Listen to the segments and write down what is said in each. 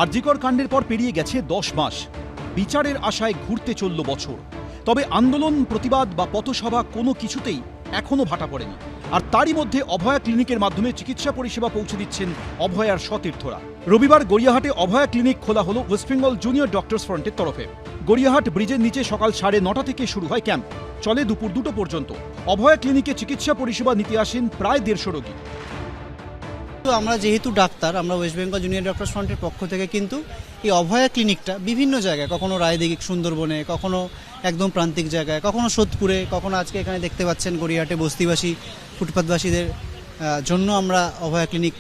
আর.জি. কর কাণ্ডের পর পেরিয়ে গেছে 10 মাস। বিচারের আশায় ঘুরতে চলল বছর। তবে আন্দোলন, প্রতিবাদ বা পথসভা কোনো কিছুতেই এখনো ভাটা পড়েনি। আর তারই মধ্যে অভয়া ক্লিনিকের মাধ্যমে চিকিৎসা পরিষেবা পৌঁছে দিচ্ছেন অভয়ার সতীর্থরা। রবিবার গড়িয়াহাটে অভয়া ক্লিনিক খোলা হলো ওয়েস্ট বেঙ্গল জুনিয়র ডক্টরস ফ্রন্টের তরফে। গড়িয়াহাট ব্রিজের নিচে সকাল 9:30 থেকে শুরু হয় ক্যাম্প, চলে দুপুর 2টো পর্যন্ত। অভয়া ক্লিনিকে চিকিৎসা পরিষেবা নিতে আসেন প্রায় 150 রোগী। আমরা যেহেতু ডাক্তার, আমরা ওয়েস্ট বেঙ্গল জুনিয়র ডক্টরস ফ্রন্টের পক্ষ থেকে কিন্তু এই অভয়া ক্লিনিকটা বিভিন্ন জায়গায়, কখনো রায়দিঘি, সুন্দরবনে, কখনো একদম প্রান্তিক জায়গায়, কখনো সোদপুরে, কখনো আজকে এখানে দেখতে পাচ্ছেন গড়িয়াহাটে বস্তিবাসী, ফুটপাতবাসীদের জন্য আমরা অভয়া ক্লিনিক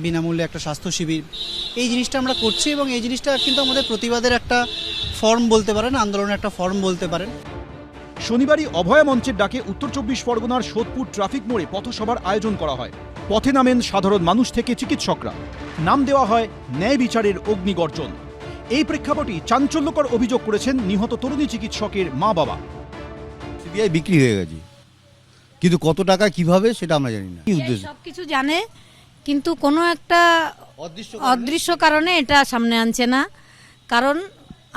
বিনামূল্যে একটা স্বাস্থ্য শিবির, এই জিনিসটা আমরা করছি। এবং এই জিনিসটা কিন্তু আমাদের প্রতিবাদের একটা ফর্ম বলতে পারেন, আন্দোলনের একটা ফর্ম বলতে পারেন। শনিবারই অভয়া মঞ্চের ডাকে উত্তর 24 পরগনার সোদপুর ট্রাফিক মোড়ে পথসভার আয়োজন করা হয়। পথে নামেন সাধারণ মানুষ থেকে চিকিৎসকরা। নাম দেওয়া হয় ন্যায় বিচারের অগ্নিগর্জন। এই প্রেক্ষাপটে চাঞ্চল্যকর অভিযোগ করেছেন নিহত তরুণী চিকিৎসকের মা বাবা। সিবিআই বিক্রি হয়ে গেছে, কিন্তু কত টাকা কিভাবে সেটা আমরা জানি না। কি উদ্দেশ্য? সবকিছু জানে, কিন্তু কোনো একটা অদৃশ্য কারণে এটা সামনে আনছে না। কারণ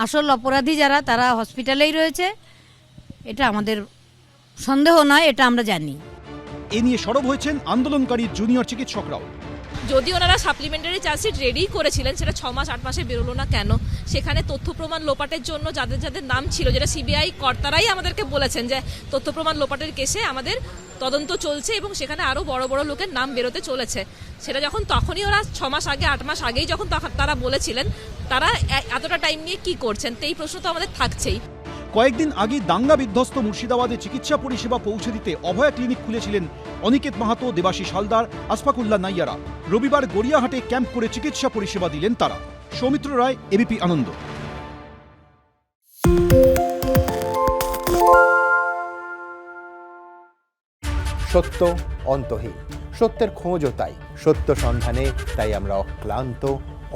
আসল অপরাধী যারা, তারা হসপিটালেই রয়েছে। এটা আমাদের সন্দেহ নয়, এটা আমরা জানি। এ নিয়ে সরব হয়েছেন আন্দোলনকারী জুনিয়র চিকিৎসকরাও। যদি ওনারা সাপ্লিমেন্টারি চার্জশিট রেডি করেছিলেন, সেটা 6 মাস 8 মাসে বেরোলো না কেন? সেখানে তথ্য প্রমাণ লোপাটের জন্য যাদের যাদের নাম ছিল, যেটা সিবিআই কর্তারাই আমাদেরকে বলেছেন যে তথ্য প্রমাণ লোপাটের কেসে আমাদের তদন্ত চলছে এবং সেখানে আরও বড় বড় লোকের নাম বেরোতে চলেছে, সেটা যখন তখনই ওরা 6 মাস আগে 8 মাস আগেই যখন তারা বলেছিলেন, তারা এতটা টাইম নিয়ে কি করছেন? তো এই প্রশ্ন তো আমাদের থাকছেই। কয়েকদিন আগে দাঙ্গা বিধ্বস্ত মুর্শিদাবাদে চিকিৎসা পরিষেবা পৌঁছে দিতে অভয়া ক্লিনিক খুলেছিলেন অনিকেত মাহাতো, দেবাশিস হালদার, আসফাকুল্লাহ নাইয়ারা। রবিবার গড়িয়াহাটে ক্যাম্প করে চিকিৎসা পরিষেবা দিলেন তারা। সৌমিত্র রায়, এবিপি আনন্দ। সত্য অন্তহীন, সত্যের খোঁজও তাই, সত্য সন্ধানে তাই আমরা অক্লান্ত,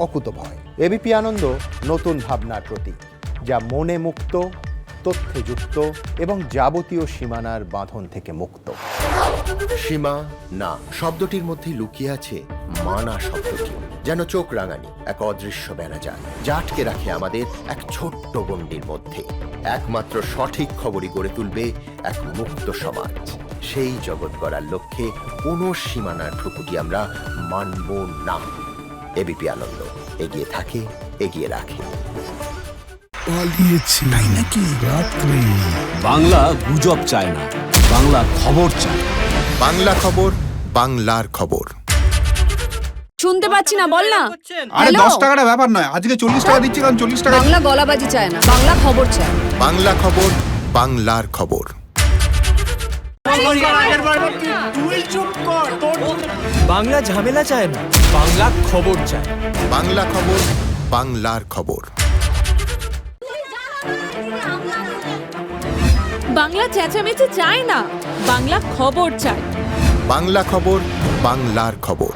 অকুতভয়। এবিপি আনন্দ নতুন ভাবনার প্রতীক, যা মনে মুক্ত, তথ্যে যুক্ত এবং যাবতীয় সীমানার বাঁধন থেকে মুক্ত। সীমা না শব্দটির মধ্যে লুকিয়ে আছে মানা শব্দটি, যেন চোখ রাঙানি এক অদৃশ্য বেড়াজাল, যা আটকে রাখে আমাদের এক ছোট্ট গণ্ডির মধ্যে। একমাত্র সঠিক খবরই গড়ে তুলবে এক মুক্ত সমাজ। সেই জগৎ গড়ার লক্ষ্যে কোনো সীমানার ঠুকুটি আমরা মানব না। এবিপি আনন্দ এগিয়ে থাকে, এগিয়ে রাখে। তাই নাকি? রাত্রি বাংলা গুজব চায় না, বাংলা খবর চায়। বাংলা খবর, বাংলার খবর। শুনতে পাচ্ছি না, বল না। আরে 10 টাকাটা ব্যাপার নয়, আজকে 40 টাকা দিচ্ছি, কারণ 40 টাকা। বাংলা গলাবাজি চায় না, বাংলা খবর চায়। বাংলা খবর, বাংলার খবর। বাংলা ঝামেলা চায় না, বাংলা খবর চায়। বাংলা খবর, বাংলার খবর। বাংলা চেঁচামেচি চায় না, বাংলা খবর চায়। বাংলা খবর, বাংলার খবর।